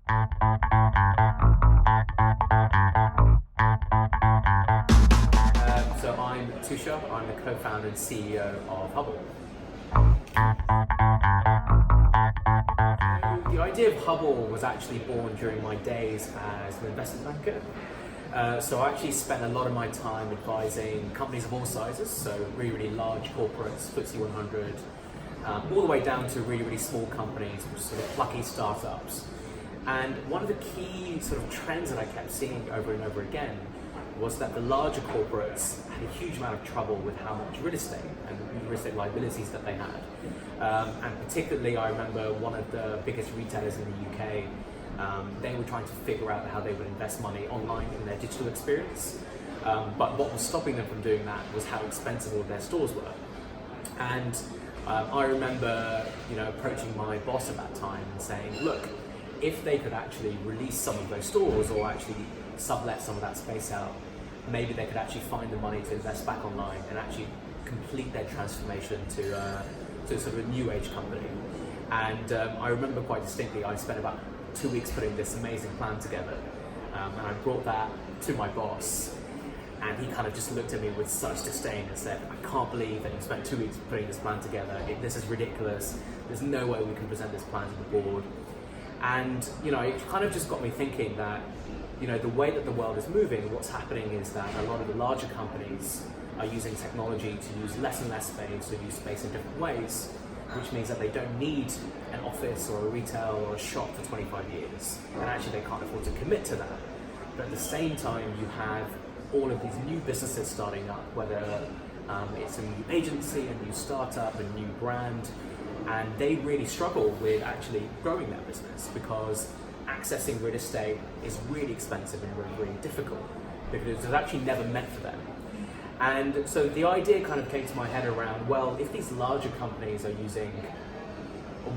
So I'm Tushar, I'm the co-founder and CEO of Hubble. The idea of Hubble was actually born during my days as an investment banker. So I actually spent a lot of my time advising companies of all sizes, so really, really large corporates, FTSE 100, all the way down to really, really small companies, sort of plucky startups. And one of the key sort of trends that I kept seeing over and over again was that the larger corporates had a huge amount of trouble with how much real estate and real estate liabilities that they had. And particularly, I remember one of the biggest retailers in the UK, they were trying to figure out how they would invest money online in their digital experience. But what was stopping them from doing that was how expensive all their stores were. And I remember, approaching my boss at that time and saying, look, if they could actually release some of those stores or actually sublet some of that space out, maybe they could actually find the money to invest back online and actually complete their transformation to sort of a new age company. And I remember quite distinctly, I spent about 2 weeks putting this amazing plan together, and I brought that to my boss, and he kind of just looked at me with such disdain and said, I can't believe that you spent 2 weeks putting this plan together. This is ridiculous. There's no way we can present this plan to the board. And it kind of just got me thinking that the way that the world is moving, what's happening is that a lot of the larger companies are using technology to use less and less space, or use space in different ways, which means that they don't need an office or a retail or a shop for 25 years, and actually they can't afford to commit to that. But at the same time, you have all of these new businesses starting up, whether it's a new agency, a new startup, a new brand, and they really struggle with actually growing their business because accessing real estate is really expensive and really, really difficult because it's actually never meant for them. And so the idea kind of came to my head around, well, if these larger companies are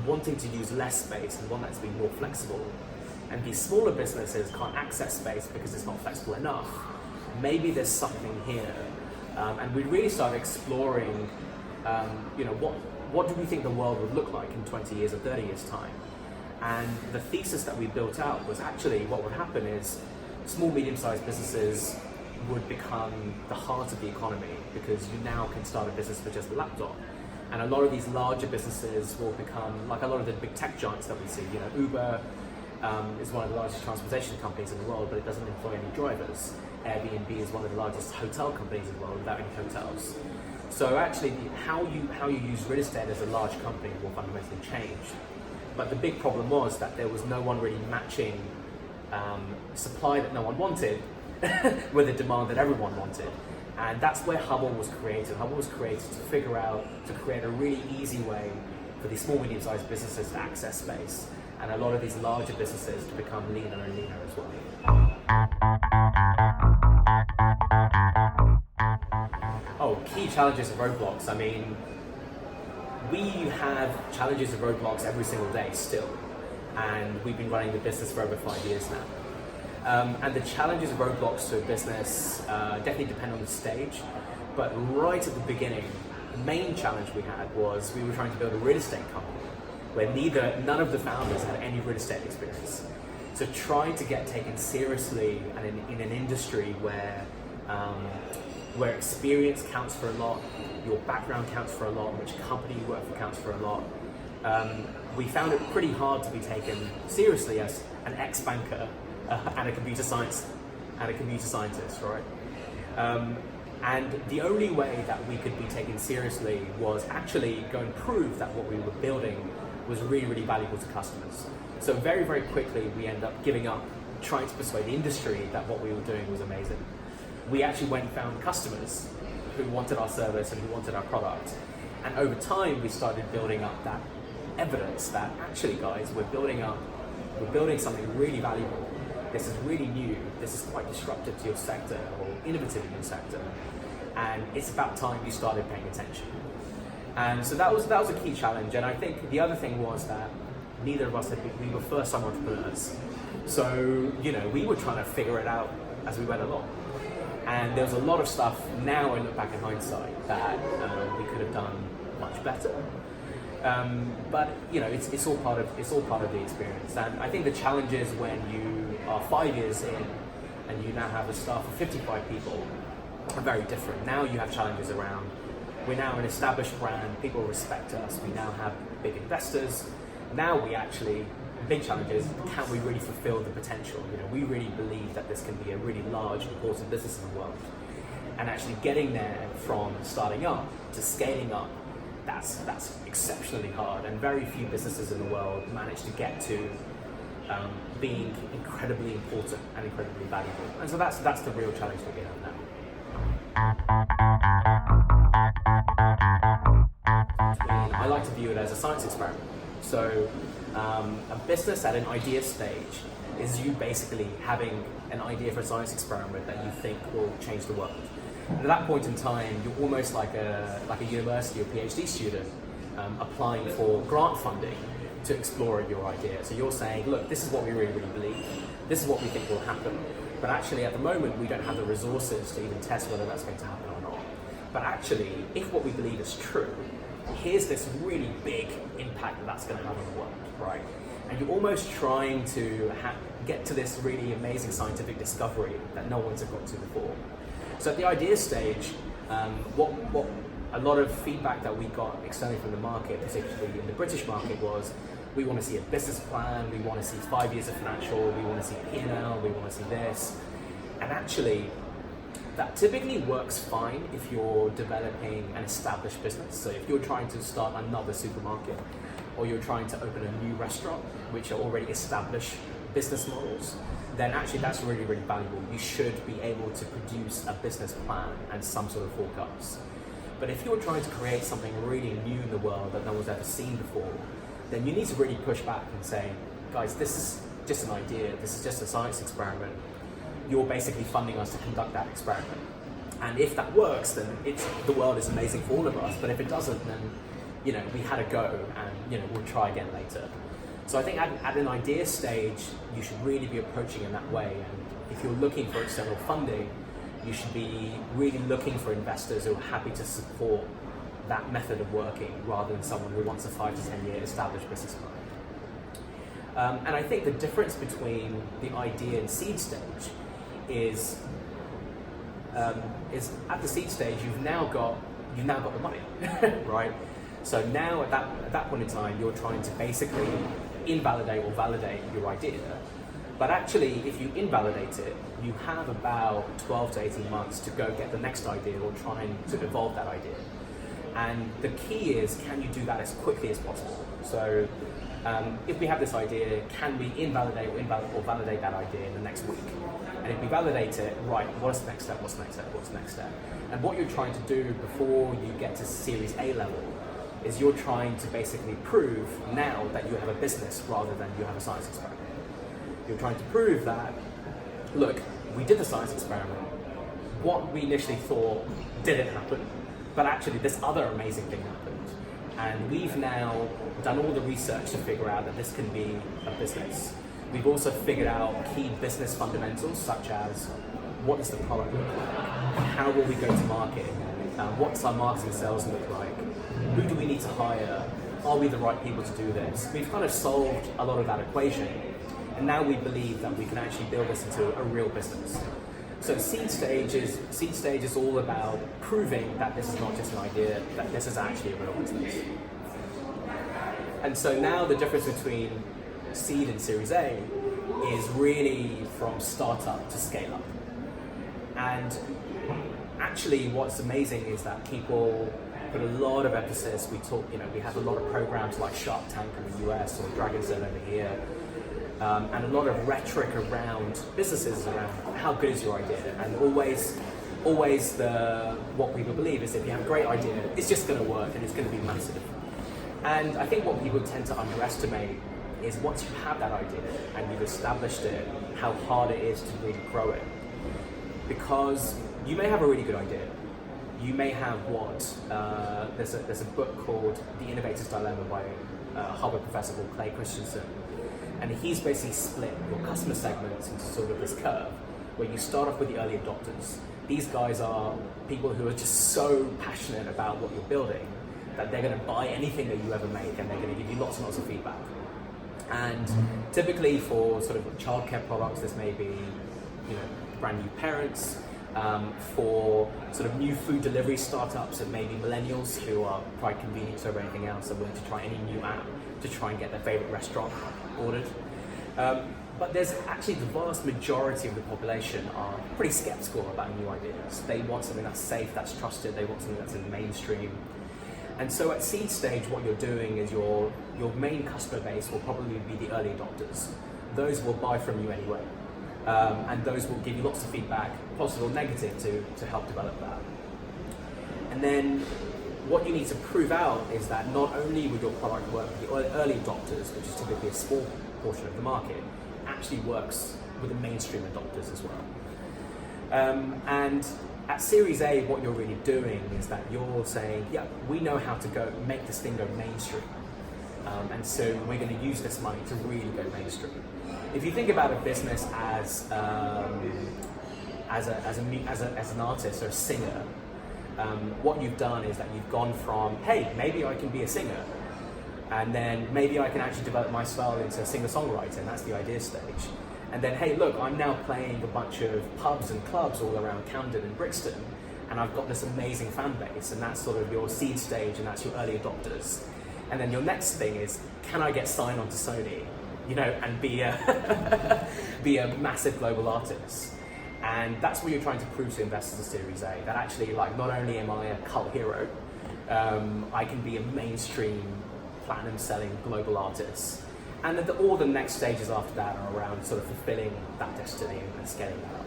wanting to use less space and want that to be more flexible, and these smaller businesses can't access space because it's not flexible enough, maybe there's something here. And we really started exploring, what do we think the world would look like in 20 years or 30 years time? And the thesis that we built out was actually what would happen is small, medium-sized businesses would become the heart of the economy because you now can start a business with just a laptop. And a lot of these larger businesses will become like a lot of the big tech giants that we see. Uber is one of the largest transportation companies in the world, but it doesn't employ any drivers. Airbnb is one of the largest hotel companies in the world without any hotels. So actually, how you use real estate as a large company will fundamentally change. But the big problem was that there was no one really matching supply that no one wanted with the demand that everyone wanted. And that's where Hubble was created. Hubble was created to create a really easy way for these small, medium-sized businesses to access space, and a lot of these larger businesses to become leaner and leaner as well. Oh, key challenges of roadblocks. I mean, we have challenges of roadblocks every single day still, and we've been running the business for over 5 years now. And the challenges of roadblocks to a business definitely depend on the stage, but right at the beginning, the main challenge we had was we were trying to build a real estate company where none of the founders had any real estate experience. So trying to get taken seriously and in an industry where experience counts for a lot, your background counts for a lot, which company you work for counts for a lot, we found it pretty hard to be taken seriously as an ex-banker and a computer scientist, right? And the only way that we could be taken seriously was actually go and prove that what we were building was really, really valuable to customers. So very, very quickly, we ended up giving up trying to persuade the industry that what we were doing was amazing. We actually went and found customers who wanted our service and who wanted our product. And over time, we started building up that evidence that actually, guys, we're building something really valuable. This is really new. This is quite disruptive to your sector or innovative in your sector. And it's about time you started paying attention. And so that was a key challenge. And I think the other thing was that neither of us we were first-time entrepreneurs. So, we were trying to figure it out as we went along. And there was a lot of stuff, now I look back in hindsight, that we could have done much better. But it's all part of the experience. And I think the challenge is when you are 5 years in and you now have a staff of 55 people are very different. Now you have challenges around, we're now an established brand, people respect us, we now have big investors. Now big challenge is, can we really fulfill the potential? We really believe that this can be a really large, important business in the world. And actually getting there from starting up to scaling up, that's exceptionally hard, and very few businesses in the world manage to get to being incredibly important and incredibly valuable. And so that's the real challenge that we have now. I like to view it as a science experiment. So a business at an idea stage is you basically having an idea for a science experiment that you think will change the world. And at that point in time, you're almost like a university or PhD student applying for grant funding to explore your idea. So you're saying, look, this is what we really, really believe. This is what we think will happen. But actually, at the moment, we don't have the resources to even test whether that's going to happen or not. But actually, if what we believe is true, here's this really big impact that's going to have on the world, right? And you're almost trying to get to this really amazing scientific discovery that no one's got to before. So at the idea stage, what a lot of feedback that we got externally from the market, particularly in the British market, was we want to see a business plan, we want to see 5 years of financial, we want to see P&L, we want to see this. And actually, that typically works fine if you're developing an established business. So if you're trying to start another supermarket, or you're trying to open a new restaurant, which are already established business models, then actually that's really, really valuable. You should be able to produce a business plan and some sort of forecast. But if you're trying to create something really new in the world that no one's ever seen before, then you need to really push back and say, guys, this is just an idea, this is just a science experiment. You're basically funding us to conduct that experiment. And if that works, then the world is amazing for all of us. But if it doesn't, then we had a go, and we'll try again later. So I think at an idea stage, you should really be approaching in that way. And if you're looking for external funding, you should be really looking for investors who are happy to support that method of working, rather than someone who wants a 5 to 10 year established business plan. And I think the difference between the idea and seed stage is at the seed stage you've now got the money, right? So now at that point in time, you're trying to basically invalidate or validate your idea. But actually, if you invalidate it, you have about 12 to 18 months to go get the next idea or trying to evolve that idea. And the key is, can you do that as quickly as possible? So if we have this idea, can we invalidate or validate that idea in the next week? And if we validate it, right, what's the next step, what's the next step, what's the next step? And what you're trying to do before you get to Series A level is you're trying to basically prove now that you have a business rather than you have a science experiment. You're trying to prove that, look, we did the science experiment, what we initially thought didn't happen, but actually this other amazing thing happened. And we've now done all the research to figure out that this can be a business. We've also figured out key business fundamentals, such as what does the product look like? How will we go to market? What's our marketing sales look like? Who do we need to hire? Are we the right people to do this? We've kind of solved a lot of that equation. And now we believe that we can actually build this into a real business. So seed stage is all about proving that this is not just an idea, that this is actually a real business. And so now the difference between seed and Series A is really from startup to scale up. And actually what's amazing is that people put a lot of emphasis, we have a lot of programs like Shark Tank in the US or Dragon's Den over here, and a lot of rhetoric around businesses around how good is your idea, and always what people believe is if you have a great idea, it's just going to work and it's going to be massive. And I think what people tend to underestimate is once you have that idea and you've established it, how hard it is to really grow it. Because you may have a really good idea. You may have there's a book called The Innovator's Dilemma by a Hubble professor called Clay Christensen. And he's basically split your customer segments into sort of this curve where you start off with the early adopters. These guys are people who are just so passionate about what you're building that they're going to buy anything that you ever make, and they're going to give you lots and lots of feedback. And typically for sort of childcare products, this may be, brand new parents. For sort of new food delivery startups, and maybe millennials who are quite convenient over anything else and willing to try any new app to try and get their favorite restaurant ordered. But there's actually the vast majority of the population are pretty skeptical about new ideas. They want something that's safe, that's trusted, they want something that's in the mainstream. And so at seed stage, what you're doing is your main customer base will probably be the early adopters. Those will buy from you anyway. And those will give you lots of feedback, positive or negative, to help develop that. And then what you need to prove out is that not only will your product work with the early adopters, which is typically a small portion of the market, actually works with the mainstream adopters as well. And at Series A, what you're really doing is that you're saying, yeah, we know how to make this thing go mainstream. And so we're going to use this money to really go mainstream. If you think about a business as an artist or a singer, what you've done is that you've gone from, hey, maybe I can be a singer, and then maybe I can actually develop my style into a singer-songwriter, and that's the idea stage. And then, hey, look, I'm now playing a bunch of pubs and clubs all around Camden and Brixton, and I've got this amazing fan base, and that's sort of your seed stage, and that's your early adopters. And then your next thing is, can I get signed on to Sony, and be a massive global artist? And that's what you're trying to prove to investors at Series A, that actually, like, not only am I a cult hero, I can be a mainstream platinum selling global artist. And then all the next stages after that are around sort of fulfilling that destiny and scaling that up.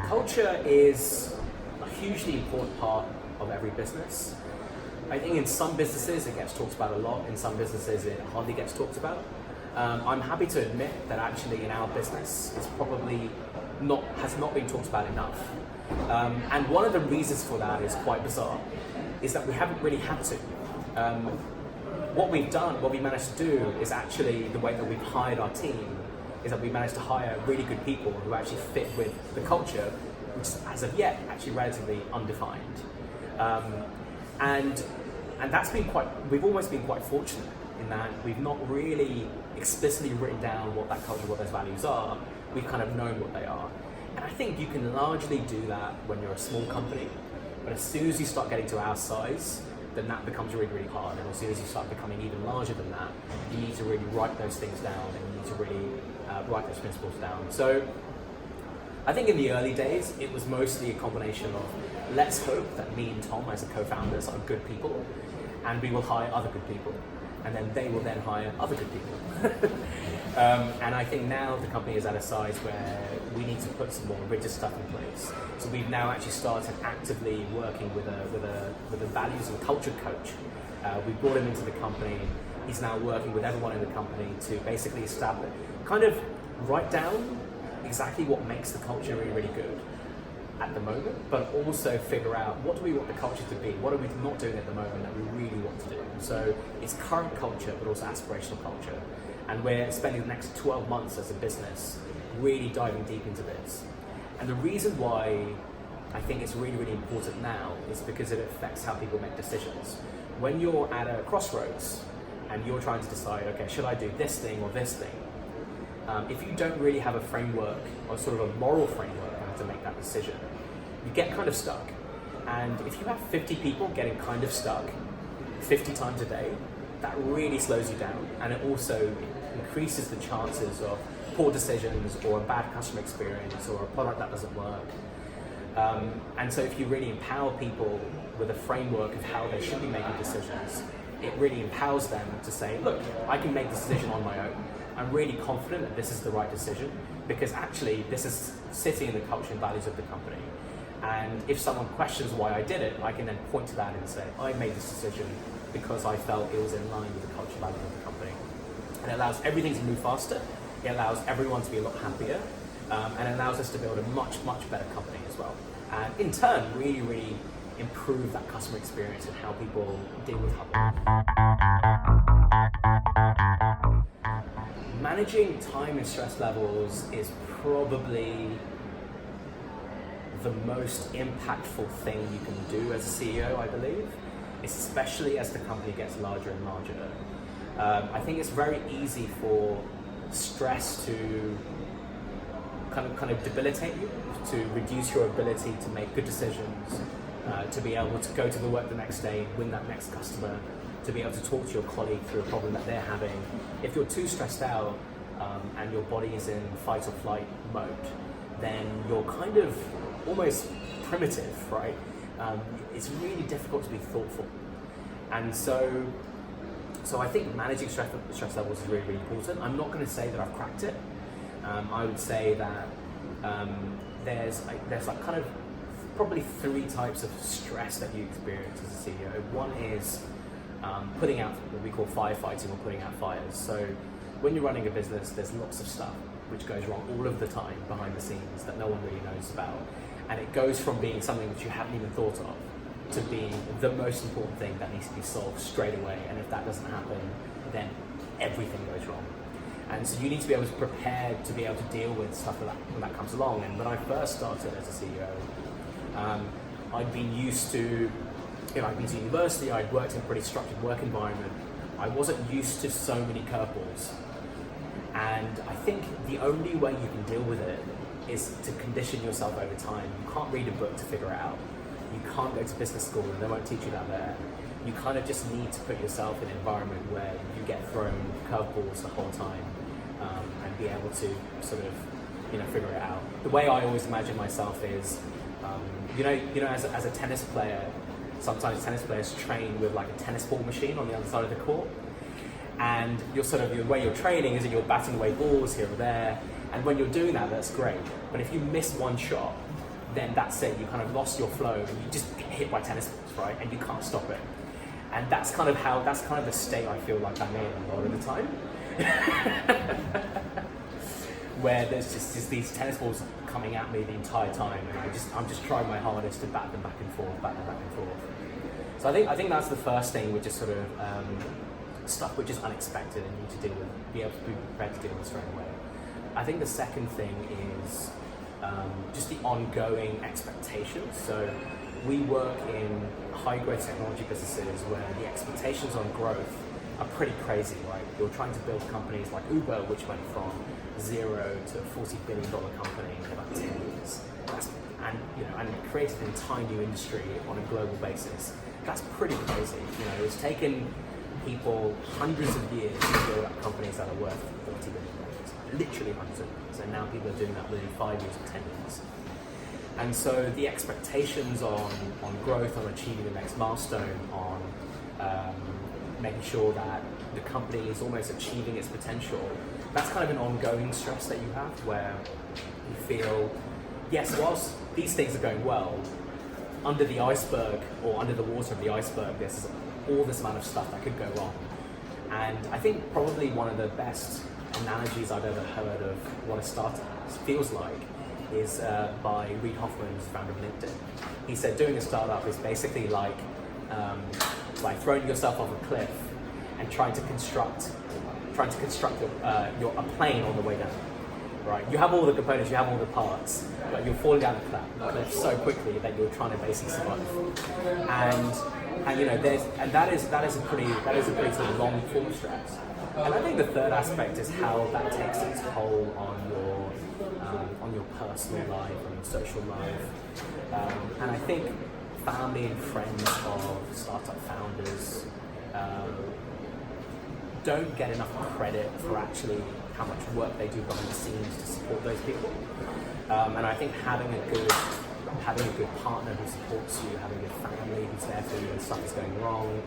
Culture is a hugely important part of every business. I think in some businesses it gets talked about a lot, in some businesses it hardly gets talked about. I'm happy to admit that actually in our business it's probably has not been talked about enough. And one of the reasons for that is quite bizarre, is that we haven't really had to. What we managed to do is actually, the way that we've hired our team, is that we managed to hire really good people who actually fit with the culture, which is, as of yet, actually relatively undefined. And that's been we've almost been quite fortunate in that we've not really explicitly written down what that culture, what those values are. We've kind of known what they are. And I think you can largely do that when you're a small company, but as soon as you start getting to our size, then that becomes really, really hard. And as soon as you start becoming even larger than that, you need to really write those things down, and you need to really write those principles down. So I think in the early days, it was mostly a combination of, let's hope that me and Tom as a co-founders are good people, and we will hire other good people, and then they will then hire other good people. And I think now the company is at a size where we need to put some more rigid stuff in place. So we've now actually started actively working with a values and culture coach. We brought him into the company. He's now working with everyone in the company to basically write down exactly what makes the culture really, really good at the moment, but also figure out what do we want the culture to be, what are we not doing at the moment that we really want to do. So it's current culture, but also aspirational culture. And we're spending the next 12 months as a business really diving deep into this. And the reason why I think it's really, really important now is because it affects how people make decisions. When you're at a crossroads and you're trying to decide, okay, should I do this thing or this thing? If you don't really have a framework or sort of a moral framework on how to make that decision, you get kind of stuck. And if you have 50 people getting kind of stuck 50 times a day, that really slows you down, and it also increases the chances of poor decisions or a bad customer experience or a product that doesn't work. And so if you really empower people with a framework of how they should be making decisions, it really empowers them to say, look, I can make this decision on my own. I'm really confident that this is the right decision because actually this is sitting in the culture and values of the company. And if someone questions why I did it, I can then point to that and say, I made this decision because I felt it was in line with the culture values of the company. And it allows everything to move faster, it allows everyone to be a lot happier, and it allows us to build a much, much better company as well. And in turn, really, really improve that customer experience and how people deal with Hubble. Managing time and stress levels is probably the most impactful thing you can do as a CEO, I believe, especially as the company gets larger and larger. I think it's very easy for stress to kind of debilitate you, to reduce your ability to make good decisions, to be able to go to the work the next day, win that next customer, to be able to talk to your colleague through a problem that they're having. If you're too stressed out and your body is in fight or flight mode, then you're kind of almost primitive, right? It's really difficult to be thoughtful. And so I think managing stress levels is really, really important. I'm not going to say that I've cracked it. I would say that there's like kind of probably three types of stress that you experience as a CEO. One is putting out what we call firefighting, or putting out fires. So when you're running a business, there's lots of stuff which goes wrong all of the time behind the scenes that no one really knows about. And it goes from being something which you haven't even thought of to being the most important thing that needs to be solved straight away. And if that doesn't happen, then everything goes wrong. And so you need to be able to prepare to be able to deal with stuff when that comes along. And when I first started as a CEO, I'd been used to, I'd been to university, I'd worked in a pretty structured work environment. I wasn't used to so many curveballs. And I think the only way you can deal with it is to condition yourself over time. You can't read a book to figure it out. You can't go to business school, and they won't teach you that there. You kind of just need to put yourself in an environment where you get thrown curveballs the whole time, and be able to sort of, figure it out. The way I always imagine myself is, as a tennis player, sometimes tennis players train with like a tennis ball machine on the other side of the court. And the way you're training is that you're batting away balls here or there. And when you're doing that, that's great. But if you miss one shot, then that's it. You kind of lost your flow, and you just get hit by tennis balls, right? And you can't stop it. And that's kind of the state I feel like I'm in a lot of the time. Where there's just these tennis balls coming at me the entire time, and I'm just trying my hardest to bat them back and forth. So I think that's the first thing, which is sort of stuff which is unexpected and you need to deal with, be able to be prepared to deal with straight away. I think the second thing is just the ongoing expectations. So we work in high-growth technology businesses where the expectations on growth are pretty crazy, right? You're trying to build companies like Uber, which went from 0 to a $40 billion company in about 10 years. And created an entire new industry on a global basis. That's pretty crazy. It's taken people hundreds of years to build up companies that are worth $40 billion. Literally hundreds of years. And now people are doing that within 5 years or 10 years. And so the expectations on growth, on achieving the next milestone, on making sure that the company is almost achieving its potential, that's kind of an ongoing stress that you have, where you feel, yes, whilst these things are going well, under the iceberg or under the water of the iceberg, there's all this amount of stuff that could go wrong. And I think probably one of the best analogies I've ever heard of what a startup feels like is by Reid Hoffman, founder of LinkedIn. He said doing a startup is basically like throwing yourself off a cliff and trying to construct a plane on the way down. Right, you have all the components, you have all the parts, but you're falling down the cliff so quickly that you're trying to basically survive. And that is a pretty sort of long form stress. And I think the third aspect is how that takes its toll on your personal life and social life. And I think family and friends of startup founders don't get enough credit for actually how much work they do behind the scenes to support those people. And I think having a good partner who supports you, having a family who's there for you when stuff is going wrong,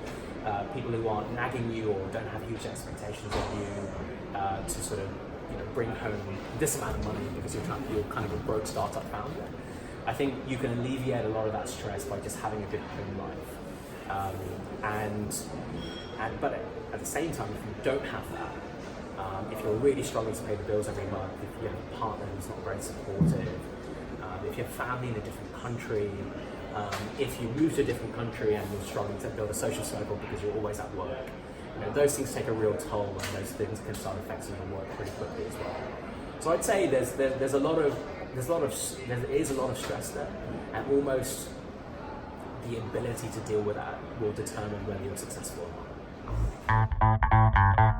people who aren't nagging you or don't have huge expectations of you to sort of bring home this amount of money because you're kind of a broke startup founder. I think you can alleviate a lot of that stress by just having a good home life. But at the same time, if you don't have that, if you're really struggling to pay the bills every month, if you have a partner who's not very supportive, if you have family in a different country, if you move to a different country and you're struggling to build a social circle because you're always at work, those things take a real toll, and those things can start affecting your work pretty quickly as well. So I'd say there's a lot of there is a lot of stress there, and almost the ability to deal with that will determine whether you're successful or not.